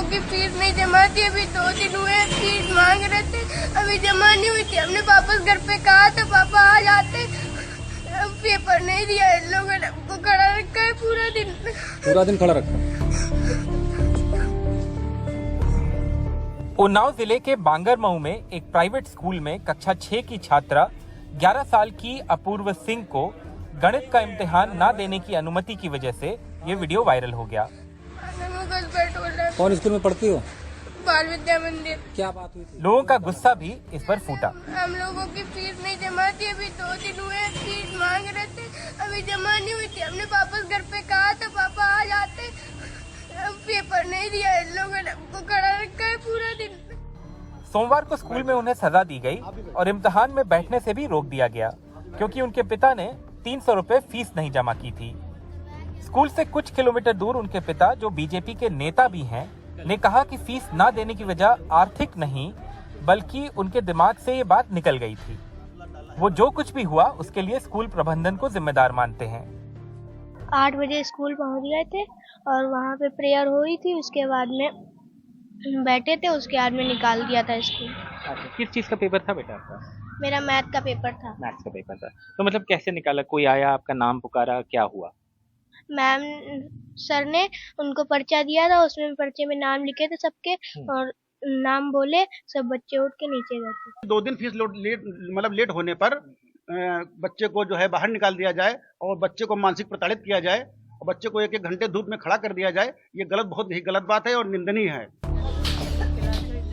लोगों की फीस नहीं जमा थी, अभी 2 दिन हुए फीस मांग रहे थे, अभी जमा नहीं हुई थी। हमने वापस घर पे कहा था पापा आ जाते, पेपर नहीं दिया इन लोगों ने, हमको खड़ा रखा है पूरा दिन खड़ा रखा। उन्नाव जिले के बांगरमऊ में एक प्राइवेट स्कूल में कक्षा 6 की छात्रा 11 साल की अपूर्व सिंह को गणित का इम्तिहान न देने की अनुमति की वजह से ये वीडियो वायरल हो गया। कौन स्कूल में पढ़ती हो? बाल विद्या मंदिर। क्या बात हुई थी? लोगों का गुस्सा भी इस पर फूटा। हम लोगों की फीस नहीं जमा थी, अभी 2 दिन हुए फीस मांग रहे थे, अभी जमा नहीं हुई थी। हमने वापस घर पे कहा था पापा आ जाते, पेपर नहीं दिया इन लोगों ने, हमको खड़ा रखा है पूरा दिन। सोमवार को स्कूल में उन्हें सजा दी गई और इम्तिहान में बैठने से भी रोक दिया गया क्योंकि उनके पिता ने 300 रुपए फीस नहीं जमा की थी। स्कूल से कुछ किलोमीटर दूर उनके पिता, जो बीजेपी के नेता भी हैं, ने कहा कि फीस ना देने की वजह आर्थिक नहीं बल्कि उनके दिमाग से ये बात निकल गई थी। वो जो कुछ भी हुआ उसके लिए स्कूल प्रबंधन को जिम्मेदार मानते हैं। 8 बजे स्कूल पहुंच गए थे और वहां पे प्रेयर हुई थी, उसके बाद में बैठे थे, उसके बाद में निकाल दिया था स्कूल। किस चीज का पेपर था बेटा आपका? मेरा मैथ का पेपर था। मैथ्स का पेपर था। तो मतलब कैसे निकाला? कोई आया, आपका नाम पुकारा, क्या हुआ? मैम सर ने उनको पर्चा दिया था, उसमें पर्चे में नाम लिखे थे सबके और नाम बोले, सब बच्चे उठ के नीचे गए थे। 2 दिन फीस लेट होने पर बच्चे को जो है बाहर निकाल दिया जाए और बच्चे को मानसिक प्रताड़ित किया जाए और बच्चे को 1-1 घंटे धूप में खड़ा कर दिया जाए, ये बहुत ही गलत बात है और निंदनीय है।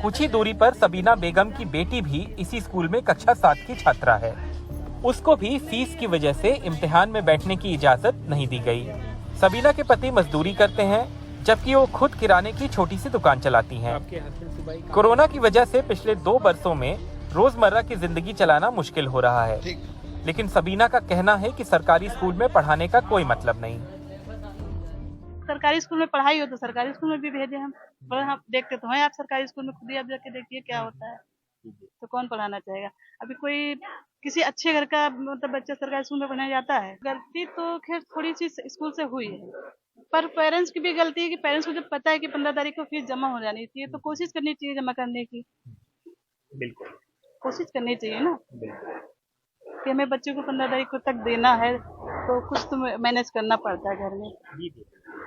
कुछ ही दूरी पर सबीना बेगम की बेटी भी इसी स्कूल में कक्षा 7 की छात्रा है। उसको भी फीस की वजह से इम्तिहान में बैठने की इजाजत नहीं दी गई। सबीना के पति मजदूरी करते हैं जबकि वो खुद किराने की छोटी सी दुकान चलाती हैं। कोरोना की वजह से पिछले 2 वर्षों में रोजमर्रा की जिंदगी चलाना मुश्किल हो रहा है, लेकिन सबीना का कहना है कि सरकारी स्कूल में पढ़ाने का कोई मतलब नहीं। सरकारी स्कूल में पढ़ाई हो तो सरकारी स्कूल में भी भेजे हम, पर हम देखते तो हैं, आप सरकारी स्कूल में खुद ही आप जाके देखिए क्या होता है, तो कौन पढ़ाना चाहेगा। अभी कोई किसी अच्छे घर का मतलब बच्चा सरकारी स्कूल में पढ़ने जाता है। गलती तो खैर थोड़ी सी स्कूल से हुई है, पर पेरेंट्स की भी गलती है कि पेरेंट्स को जब पता है कि 15 तारीख को फीस जमा हो जानी चाहिए तो कोशिश करनी चाहिए जमा करने की। बिल्कुल कोशिश करनी चाहिए ना कि हमें बच्चे को 15 तारीख को तक देना है, तो कुछ तो मैनेज करना पड़ता है घर में।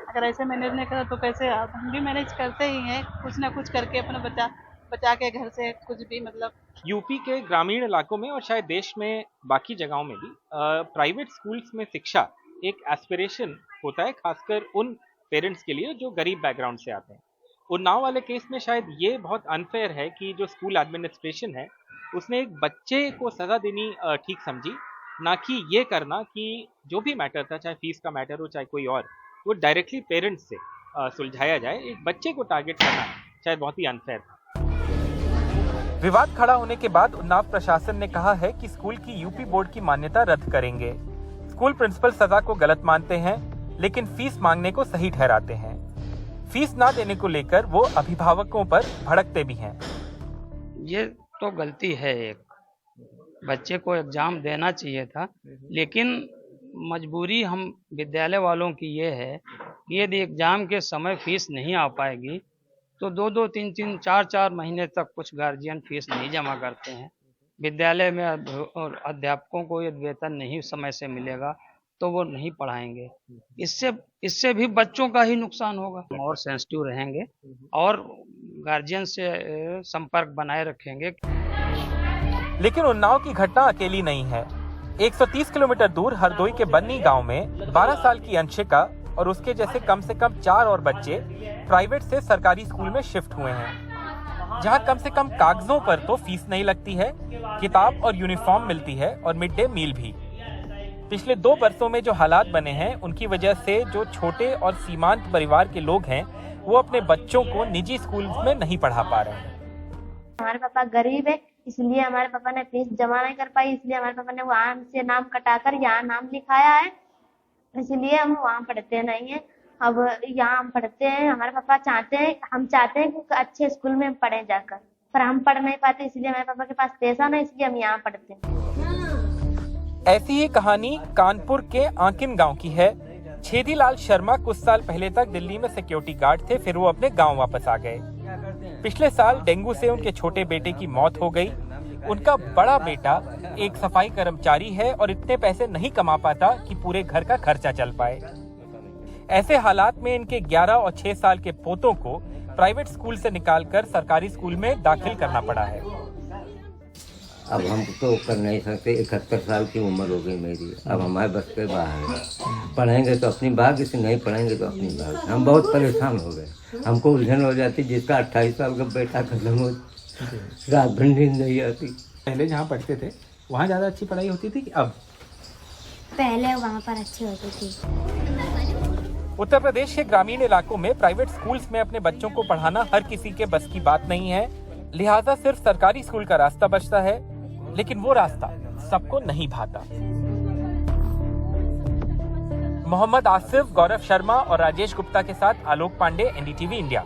अगर ऐसे मैनेज नहीं करा तो कैसे? हम भी मैनेज करते ही हैं, कुछ ना कुछ करके अपना बचा के घर से कुछ भी मतलब। यूपी के ग्रामीण इलाकों में और शायद देश में बाकी जगहों में भी प्राइवेट स्कूल्स में शिक्षा एक एस्पिरेशन होता है, खासकर उन पेरेंट्स के लिए जो गरीब बैकग्राउंड से आते हैं। उन्नाव वाले केस में शायद ये बहुत अनफेयर है कि जो स्कूल एडमिनिस्ट्रेशन है उसने एक बच्चे को सजा देनी ठीक समझी, ना कि ये करना कि जो भी मैटर था, चाहे फीस का मैटर हो चाहे कोई और, वो डायरेक्टली पेरेंट्स से सुलझाया जाए। एक बच्चे को टारगेट करना शायद बहुत ही अनफेयर था। विवाद खड़ा होने के बाद उन्नाव प्रशासन ने कहा है कि स्कूल की यूपी बोर्ड की मान्यता रद्द करेंगे। स्कूल प्रिंसिपल सजा को गलत मानते हैं लेकिन फीस मांगने को सही ठहराते हैं। फीस ना देने को लेकर वो अभिभावकों पर भड़कते भी हैं। ये तो गलती है, एक बच्चे को एग्जाम देना चाहिए था, लेकिन मजबूरी हम विद्यालय वालों की ये है कि यदि एग्जाम के समय फीस नहीं आ पाएगी तो 2-2, 3-3, 4-4 महीने तक कुछ गार्जियन फीस नहीं जमा करते हैं। विद्यालय में और अध्यापकों को यदि वेतन नहीं समय से मिलेगा तो वो नहीं पढ़ाएंगे। इससे भी बच्चों का ही नुकसान होगा। और सेंसिटिव रहेंगे और गार्जियन से संपर्क बनाए रखेंगे। लेकिन उन्नाव की घटना अकेली नहीं है। 130 किलोमीटर दूर हरदोई के बन्नी गांव में 12 साल की अंशिका और उसके जैसे कम से कम 4 और बच्चे प्राइवेट से सरकारी स्कूल में शिफ्ट हुए हैं, जहां कम से कम कागजों पर तो फीस नहीं लगती है, किताब और यूनिफॉर्म मिलती है और मिड डे मील भी। पिछले 2 वर्षों में जो हालात बने हैं उनकी वजह से जो छोटे और सीमांत परिवार के लोग हैं वो अपने बच्चों को निजी स्कूल में नहीं पढ़ा पा रहे हैं। हमारे पापा गरीब है, इसलिए हमारे पापा ने फीस जमा नहीं कर पाई, इसलिए हमारे पापा ने वहाँ से नाम कटाकर यहाँ नाम लिखाया है, इसलिए हम वहाँ पढ़ते नहीं है। अब यहाँ हम पढ़ते हैं, हमारे पापा चाहते हैं, हम चाहते हैं कि अच्छे स्कूल में पढ़े जाकर, पर हम पढ़ नहीं पाते, इसलिए हमारे पापा के पास पैसा नहीं, इसलिए हम यहाँ पढ़ते हैं। ऐसी ही कहानी कानपुर के आकिन गांव की है, छेदीलाल शर्मा कुछ साल पहले तक दिल्ली में सिक्योरिटी गार्ड थे, फिर वो अपने गांव वापस आ गए। पिछले साल डेंगू से उनके छोटे बेटे की मौत हो गई। उनका बड़ा बेटा एक सफाई कर्मचारी है और इतने पैसे नहीं कमा पाता कि पूरे घर का खर्चा चल पाए। ऐसे हालात में इनके 11 और 6 साल के पोतों को प्राइवेट स्कूल से निकालकर सरकारी स्कूल में दाखिल करना पड़ा है। अब हम तो कर नहीं सकते, 71 साल की उम्र हो गई मेरी, अब हमारे बस के बाहर है। पढ़ेंगे तो अपनी भाग्य से, नहीं पढ़ेंगे तो अपनी भाग्य। हम बहुत परेशान हो गए, हमको उलझन हो जाती। जिसका 28 साल का बेटा खत्म हो, रात भर नींद नहीं आती। पहले जहाँ पढ़ते थे वहाँ ज्यादा अच्छी पढ़ाई होती थी कि अब? पहले वहाँ पर अच्छी होती थी। उत्तर प्रदेश के ग्रामीण इलाकों में प्राइवेट स्कूल्स में अपने बच्चों को पढ़ाना हर किसी के बस की बात नहीं है, लिहाजा सिर्फ सरकारी स्कूल का रास्ता बचता है, लेकिन वो रास्ता सबको नहीं भाता। मोहम्मद आसिफ, गौरव शर्मा और राजेश गुप्ता के साथ आलोक पांडे, NDTV इंडिया।